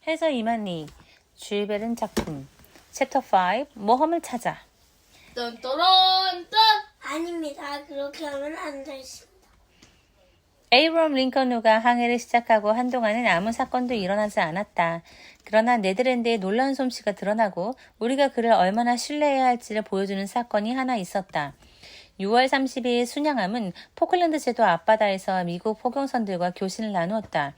해저 이만희, 주일베른 작품 챕터 5 모험을 찾아. 딴따란 딴! 아닙니다. 그렇게 하면 안 되십니다. 에이브럼 링컨호가 항해를 시작하고 한동안은 아무 사건도 일어나지 않았다. 그러나 네덜란드의 놀라운 솜씨가 드러나고 우리가 그를 얼마나 신뢰해야 할지를 보여주는 사건이 하나 있었다. 6월 30일 순양함은 포클랜드 제도 앞바다에서 미국 포경선들과 교신을 나누었다.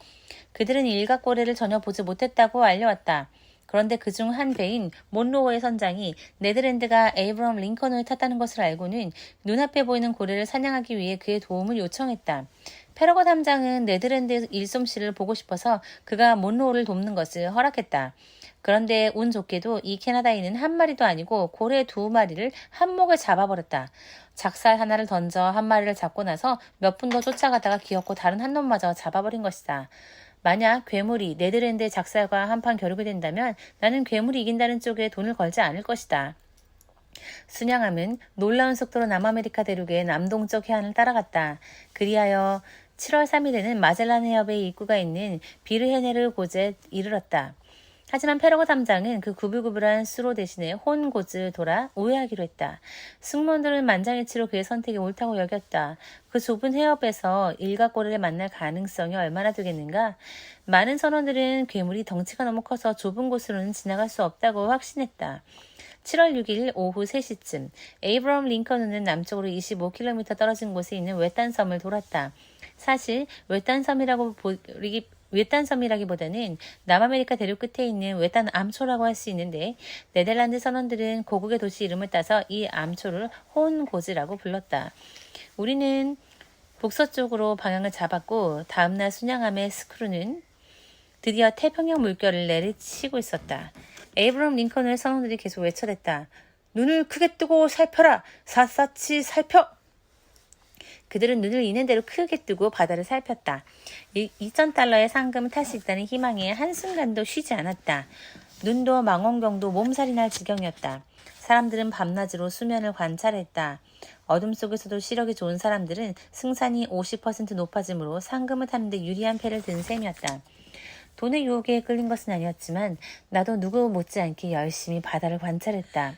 그들은 일각고래를 전혀 보지 못했다고 알려왔다. 그런데 그중 한 배인 몬로우의 선장이 네덜란드가 에이브럼 링컨을 탔다는 것을 알고는 눈앞에 보이는 고래를 사냥하기 위해 그의 도움을 요청했다. 페러거 탐장은 네덜란드의 일솜씨를 보고 싶어서 그가 몬로우를 돕는 것을 허락했다. 그런데 운 좋게도 이 캐나다인은 한 마리도 아니고 고래 2마리를 한몫에 잡아버렸다. 작살 하나를 던져 한 마리를 잡고 나서 몇 분 더 쫓아가다가 기어코 다른 한 놈마저 잡아버린 것이다. 만약 괴물이 네덜란드의 작살과 한판 겨루게 된다면 나는 괴물이 이긴다는 쪽에 돈을 걸지 않을 것이다. 순양함은 놀라운 속도로 남아메리카 대륙의 남동쪽 해안을 따라갔다. 그리하여 7월 3일에는 마젤란 해협의 입구가 있는 비르헤네르 곳에 이르렀다. 하지만 페러거 탐장은 그 구불구불한 수로 대신에 혼 곳을 돌아 우회하기로 했다. 승무원들은 만장일치로 그의 선택이 옳다고 여겼다. 그 좁은 해협에서 일각고래를 만날 가능성이 얼마나 되겠는가? 많은 선원들은 괴물이 덩치가 너무 커서 좁은 곳으로는 지나갈 수 없다고 확신했다. 7월 6일 오후 3시쯤 에이브럼 링컨은 남쪽으로 25km 떨어진 곳에 있는 외딴 섬을 돌았다. 사실 외딴 섬이라기보다는 남아메리카 대륙 끝에 있는 외딴 암초라고 할 수 있는데 네덜란드 선원들은 고국의 도시 이름을 따서 이 암초를 혼고즈라고 불렀다. 우리는 북서쪽으로 방향을 잡았고 다음날 순양함의 스크루는 드디어 태평양 물결을 내리치고 있었다. 에이브럼 링컨을 선원들이 계속 외쳐댔다. 눈을 크게 뜨고 살펴라! 샅샅이 살펴! 그들은 눈을 있는 대로 크게 뜨고 바다를 살폈다. 2,000달러의 상금을 탈 수 있다는 희망에 한순간도 쉬지 않았다. 눈도 망원경도 몸살이 날 지경이었다. 사람들은 밤낮으로 수면을 관찰했다. 어둠 속에서도 시력이 좋은 사람들은 승산이 50% 높아지므로 상금을 타는데 유리한 패를 든 셈이었다. 돈의 유혹에 끌린 것은 아니었지만 나도 누구 못지않게 열심히 바다를 관찰했다.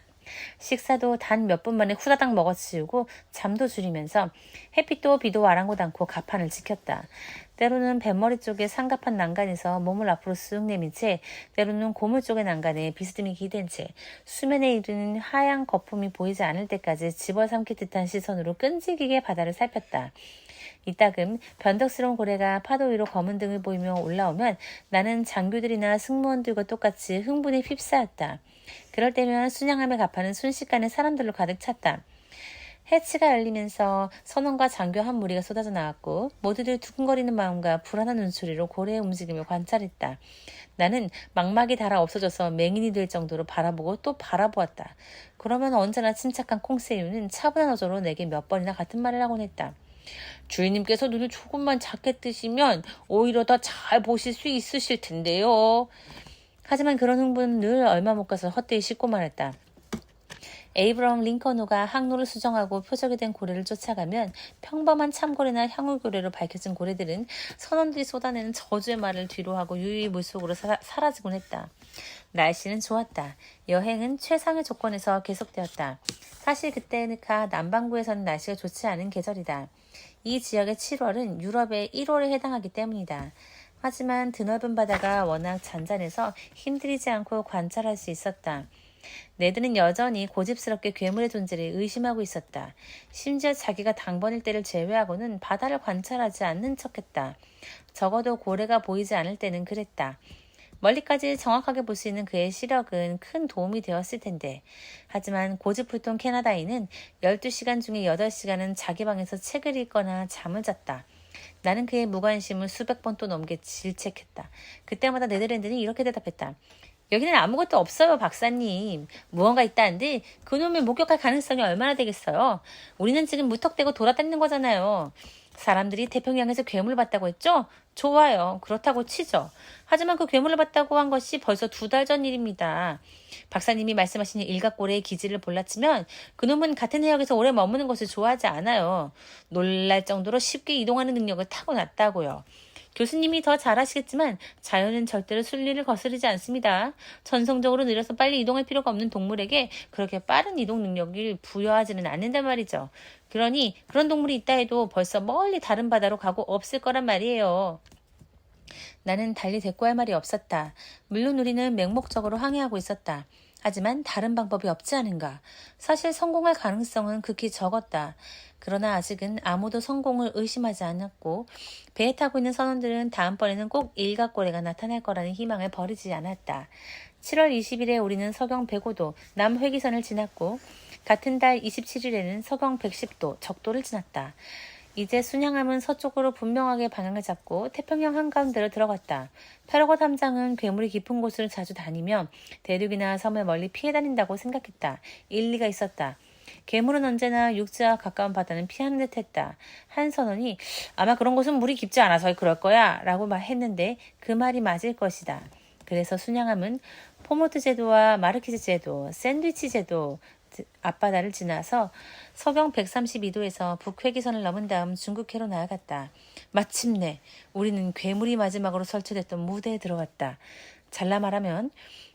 식사도 단 몇 분 만에 후다닥 먹어치우고 잠도 줄이면서 햇빛도 비도 아랑곳 않고 가판을 지켰다. 때로는 뱃머리 쪽의 상갑한 난간에서 몸을 앞으로 쓱 내민 채 때로는 고물 쪽의 난간에 비스듬히 기댄 채 수면에 이르는 하얀 거품이 보이지 않을 때까지 집어삼킬 듯한 시선으로 끈질기게 바다를 살폈다. 이따금 변덕스러운 고래가 파도 위로 검은 등을 보이며 올라오면 나는 장교들이나 승무원들과 똑같이 흥분에 휩싸였다. 그럴 때면 순양함의 가판은 순식간에 사람들로 가득 찼다. 해치가 열리면서 선원과 장교 한 무리가 쏟아져 나왔고 모두들 두근거리는 마음과 불안한 눈초리로 고래의 움직임을 관찰했다. 나는 망막이 닳아 없어져서 맹인이 될 정도로 바라보고 또 바라보았다. 그러면 언제나 침착한 콩세유는 차분한 어조로 내게 몇 번이나 같은 말을 하곤 했다. 주인님께서 눈을 조금만 작게 뜨시면 오히려 더 잘 보실 수 있으실 텐데요. 하지만 그런 흥분은 늘 얼마 못 가서 헛되이 씻고 말았다. 에이브럼 링컨호가 항로를 수정하고 표적이 된 고래를 쫓아가면 평범한 참고래나 향후고래로 밝혀진 고래들은 선원들이 쏟아내는 저주의 말을 뒤로하고 유유히 물속으로 사라지곤 했다. 날씨는 좋았다. 여행은 최상의 조건에서 계속되었다. 사실 그때가 남반구에서는 날씨가 좋지 않은 계절이다. 이 지역의 7월은 유럽의 1월에 해당하기 때문이다. 하지만 드넓은 바다가 워낙 잔잔해서 힘들이지 않고 관찰할 수 있었다. 네드는 여전히 고집스럽게 괴물의 존재를 의심하고 있었다. 심지어 자기가 당번일 때를 제외하고는 바다를 관찰하지 않는 척했다. 적어도 고래가 보이지 않을 때는 그랬다. 멀리까지 정확하게 볼 수 있는 그의 시력은 큰 도움이 되었을 텐데. 하지만 고집불통 캐나다인은 12시간 중에 8시간은 자기 방에서 책을 읽거나 잠을 잤다. 나는 그의 무관심을 수백 번 또 넘게 질책했다. 그때마다 네덜란드는 이렇게 대답했다. 여기는 아무것도 없어요, 박사님. 무언가 있다는데 그놈을 목격할 가능성이 얼마나 되겠어요. 우리는 지금 무턱대고 돌아다니는 거잖아요. 사람들이 태평양에서 괴물을 봤다고 했죠? 좋아요. 그렇다고 치죠. 하지만 그 괴물을 봤다고 한 것이 벌써 2달 전 일입니다. 박사님이 말씀하신 일각고래의 기질을 볼라치면 그놈은 같은 해역에서 오래 머무는 것을 좋아하지 않아요. 놀랄 정도로 쉽게 이동하는 능력을 타고났다고요. 교수님이 더 잘하시겠지만 자연은 절대로 순리를 거스르지 않습니다. 전성적으로 느려서 빨리 이동할 필요가 없는 동물에게 그렇게 빠른 이동 능력을 부여하지는 않는단 말이죠. 그러니 그런 동물이 있다 해도 벌써 멀리 다른 바다로 가고 없을 거란 말이에요. 나는 달리 대꾸할 말이 없었다. 물론 우리는 맹목적으로 항해하고 있었다. 하지만 다른 방법이 없지 않은가. 사실 성공할 가능성은 극히 적었다. 그러나 아직은 아무도 성공을 의심하지 않았고 배에 타고 있는 선원들은 다음번에는 꼭 일가꼬레가 나타날 거라는 희망을 버리지 않았다. 7월 20일에 우리는 서경 105도 남회기선을 지났고 같은 달 27일에는 서경 110도 적도를 지났다. 이제 순양함은 서쪽으로 분명하게 방향을 잡고 태평양 한가운데로 들어갔다. 페러거 탐장은 괴물이 깊은 곳을 자주 다니며 대륙이나 섬을 멀리 피해 다닌다고 생각했다. 일리가 있었다. 괴물은 언제나 육지와 가까운 바다는 피하는 듯 했다. 한 선원이 아마 그런 곳은 물이 깊지 않아서 그럴 거야 라고 말했는데 그 말이 맞을 것이다. 그래서 순양함은 포모트 제도와 마르키즈 제도, 샌드위치 제도, 앞바다를 지나서 서경 132도에서 북회기선을 넘은 다음 중국해로 나아갔다. 마침내 우리는 괴물이 마지막으로 설치됐던 무대에 들어갔다. 잘라 말하면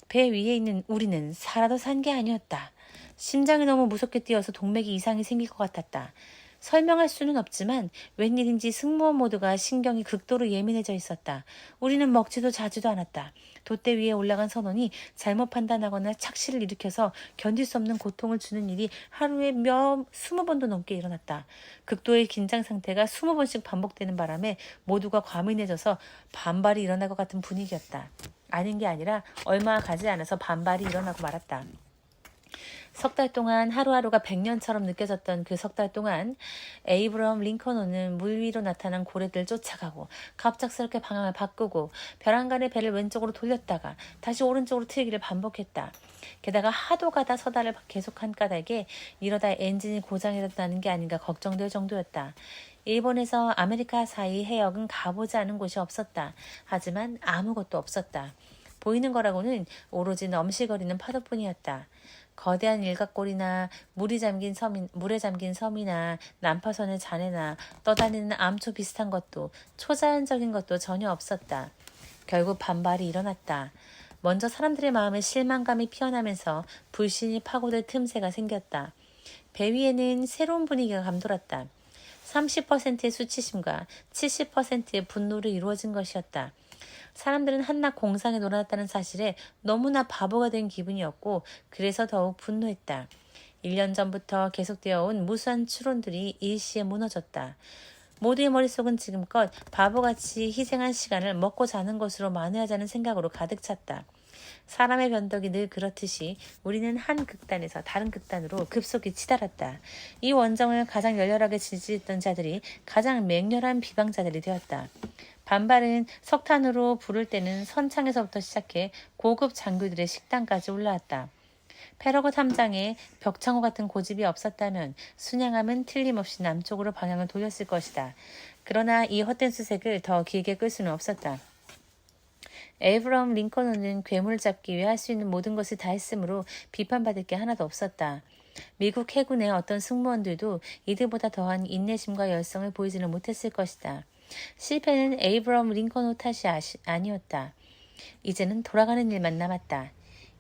배 위에 있는 우리는 살아도 산 게 아니었다. 심장이 너무 무섭게 뛰어서 동맥이 이상이 생길 것 같았다. 설명할 수는 없지만 웬일인지 승무원 모두가 신경이 극도로 예민해져 있었다. 우리는 먹지도 자지도 않았다. 돛대 위에 올라간 선원이 잘못 판단하거나 착시를 일으켜서 견딜 수 없는 고통을 주는 일이 하루에 20번도 넘게 일어났다. 극도의 긴장 상태가 20번씩 반복되는 바람에 모두가 과민해져서 반발이 일어날 것 같은 분위기였다. 아닌 게 아니라 얼마 가지 않아서 반발이 일어나고 말았다. 석 달 동안 하루하루가 100년처럼 느껴졌던 그 석 달 동안 에이브럼 링컨호는 물 위로 나타난 고래들을 쫓아가고 갑작스럽게 방향을 바꾸고 벼랑간의 배를 왼쪽으로 돌렸다가 다시 오른쪽으로 틀기를 반복했다. 게다가 하도 가다 서다를 계속한 까닭에 이러다 엔진이 고장이라도 게 아닌가 걱정될 정도였다. 일본에서 아메리카 사이 해역은 가보지 않은 곳이 없었다. 하지만 아무것도 없었다. 보이는 거라고는 오로지 넘실거리는 파도뿐이었다. 거대한 일각골이나 물에 잠긴 섬이나 난파선의 잔해나 떠다니는 암초 비슷한 것도 초자연적인 것도 전혀 없었다. 결국 반발이 일어났다. 먼저 사람들의 마음에 실망감이 피어나면서 불신이 파고들 틈새가 생겼다. 배 위에는 새로운 분위기가 감돌았다. 30%의 수치심과 70%의 분노로 이루어진 것이었다. 사람들은 한낱 공상에 놀아났다는 사실에 너무나 바보가 된 기분이었고 그래서 더욱 분노했다. 1년 전부터 계속되어 온 무수한 추론들이 일시에 무너졌다. 모두의 머릿속은 지금껏 바보같이 희생한 시간을 먹고 자는 것으로 만회하자는 생각으로 가득 찼다. 사람의 변덕이 늘 그렇듯이 우리는 한 극단에서 다른 극단으로 급속히 치달았다. 이 원정을 가장 열렬하게 지지했던 자들이 가장 맹렬한 비방자들이 되었다. 반발은 석탄으로 부를 때는 선창에서부터 시작해 고급 장교들의 식당까지 올라왔다. 페러거 탐장에 벽창호 같은 고집이 없었다면 순양함은 틀림없이 남쪽으로 방향을 돌렸을 것이다. 그러나 이 헛된 수색을 더 길게 끌 수는 없었다. 에이브럼 링컨호는 괴물을 잡기 위해 할 수 있는 모든 것을 다 했으므로 비판받을 게 하나도 없었다. 미국 해군의 어떤 승무원들도 이들보다 더한 인내심과 열성을 보이지는 못했을 것이다. 실패는 에이브럼 링컨호 탓이 아니었다. 이제는 돌아가는 일만 남았다.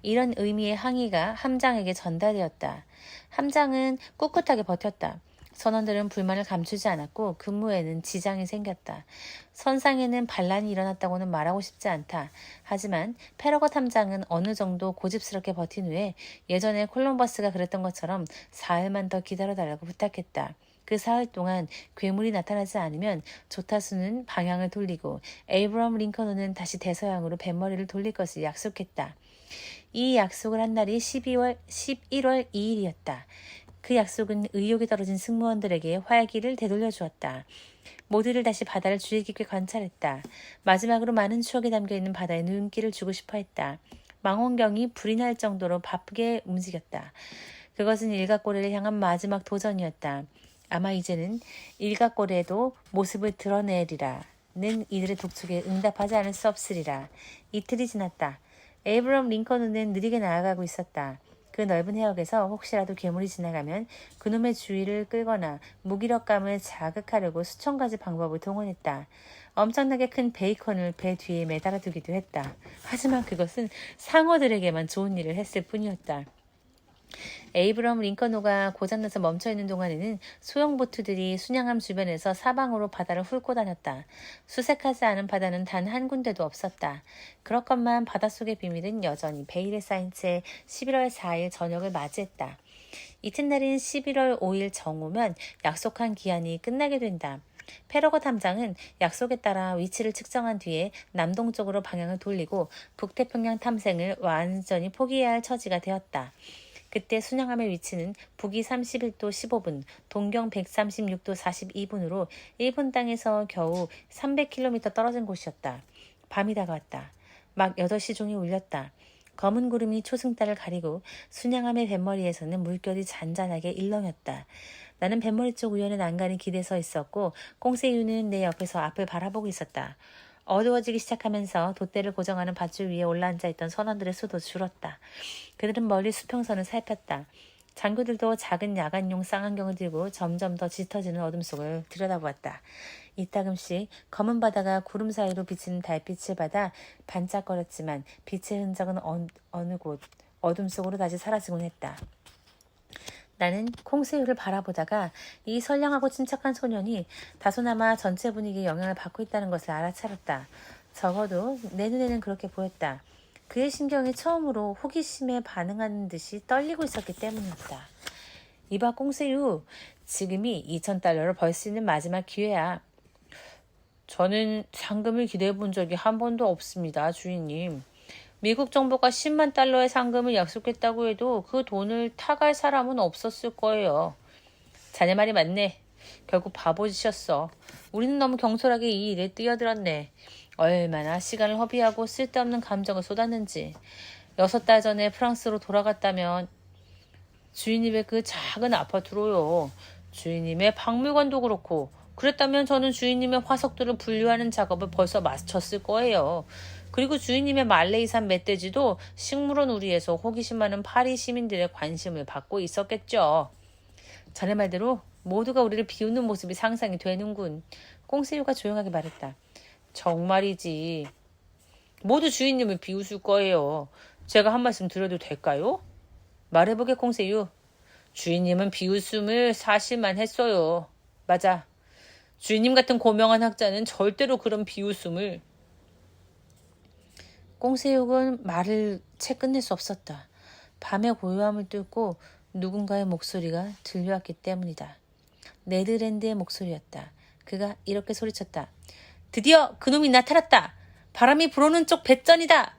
이런 의미의 항의가 함장에게 전달되었다. 함장은 꿋꿋하게 버텼다. 선원들은 불만을 감추지 않았고 근무에는 지장이 생겼다. 선상에는 반란이 일어났다고는 말하고 싶지 않다. 하지만 페러거 탐장은 어느 정도 고집스럽게 버틴 후에 예전에 콜럼버스가 그랬던 것처럼 사흘만 더 기다려달라고 부탁했다. 그 사흘 동안 괴물이 나타나지 않으면 조타수는 방향을 돌리고 에이브럼 링컨호는 다시 대서양으로 뱃머리를 돌릴 것을 약속했다. 이 약속을 한 날이 11월 2일이었다. 그 약속은 의욕이 떨어진 승무원들에게 활기를 되돌려 주었다. 모두를 다시 바다를 주의 깊게 관찰했다. 마지막으로 많은 추억이 담겨있는 바다에 눈길을 주고 싶어 했다. 망원경이 불이 날 정도로 바쁘게 움직였다. 그것은 일각고래를 향한 마지막 도전이었다. 아마 이제는 일각고래도 모습을 드러내리라는 이들의 독촉에 응답하지 않을 수 없으리라. 이틀이 지났다. 에이브럼 링컨호는 느리게 나아가고 있었다. 그 넓은 해역에서 혹시라도 괴물이 지나가면 그놈의 주의를 끌거나 무기력감을 자극하려고 수천 가지 방법을 동원했다. 엄청나게 큰 베이컨을 배 뒤에 매달아 두기도 했다. 하지만 그것은 상어들에게만 좋은 일을 했을 뿐이었다. 에이브럼 링컨호가 고장나서 멈춰있는 동안에는 소형보트들이 순양함 주변에서 사방으로 바다를 훑고 다녔다. 수색하지 않은 바다는 단 한 군데도 없었다. 그렇건만 바닷속의 비밀은 여전히 베일에 쌓인 채 11월 4일 저녁을 맞이했다. 이튿날인 11월 5일 정오면 약속한 기한이 끝나게 된다. 페러거 탐장은 약속에 따라 위치를 측정한 뒤에 남동쪽으로 방향을 돌리고 북태평양 탐색을 완전히 포기해야 할 처지가 되었다. 그때 순양함의 위치는 북위 31도 15분, 동경 136도 42분으로 일본 땅에서 겨우 300km 떨어진 곳이었다. 밤이 다가왔다. 막 8시 종이 울렸다. 검은 구름이 초승달을 가리고 순양함의 뱃머리에서는 물결이 잔잔하게 일렁였다. 나는 뱃머리 쪽 우연의 난간에 기대 서 있었고 꽁세유는 내 옆에서 앞을 바라보고 있었다. 어두워지기 시작하면서 돛대를 고정하는 밧줄 위에 올라앉아 있던 선원들의 수도 줄었다. 그들은 멀리 수평선을 살폈다. 장교들도 작은 야간용 쌍안경을 들고 점점 더 짙어지는 어둠 속을 들여다보았다. 이따금씩 검은 바다가 구름 사이로 비치는 달빛을 받아 반짝거렸지만 빛의 흔적은 어느 곳 어둠 속으로 다시 사라지곤 했다. 나는 콩새우를 바라보다가 이 선량하고 침착한 소년이 다소나마 전체 분위기에 영향을 받고 있다는 것을 알아차렸다. 적어도 내 눈에는 그렇게 보였다. 그의 신경이 처음으로 호기심에 반응하는 듯이 떨리고 있었기 때문이었다. 이봐 콩새우, 지금이 2,000달러를 벌 수 있는 마지막 기회야. 저는 상금을 기대해 본 적이 한 번도 없습니다, 주인님. 미국 정부가 10만 달러의 상금을 약속했다고 해도 그 돈을 타갈 사람은 없었을 거예요. 자네 말이 맞네. 결국 바보짓이었어. 우리는 너무 경솔하게 이 일에 뛰어들었네. 얼마나 시간을 허비하고 쓸데없는 감정을 쏟았는지. 6달 전에 프랑스로 돌아갔다면 주인님의 그 작은 아파트로요. 주인님의 박물관도 그렇고 그랬다면 저는 주인님의 화석들을 분류하는 작업을 벌써 마쳤을 거예요. 그리고 주인님의 말레이산 멧돼지도 식물원 우리에서 호기심 많은 파리 시민들의 관심을 받고 있었겠죠. 자네 말대로 모두가 우리를 비웃는 모습이 상상이 되는군. 꽁새우가 조용하게 말했다. 정말이지. 모두 주인님을 비웃을 거예요. 제가 한 말씀 드려도 될까요? 말해보게 꽁새우. 주인님은 비웃음을 사실만 했어요. 맞아. 주인님 같은 고명한 학자는 절대로 그런 비웃음을. 꽁새우는 말을 채 끝낼 수 없었다. 밤의 고요함을 뚫고 누군가의 목소리가 들려왔기 때문이다. 네드랜드의 목소리였다. 그가 이렇게 소리쳤다. 드디어 그놈이 나타났다. 바람이 불어오는 쪽 배전이다.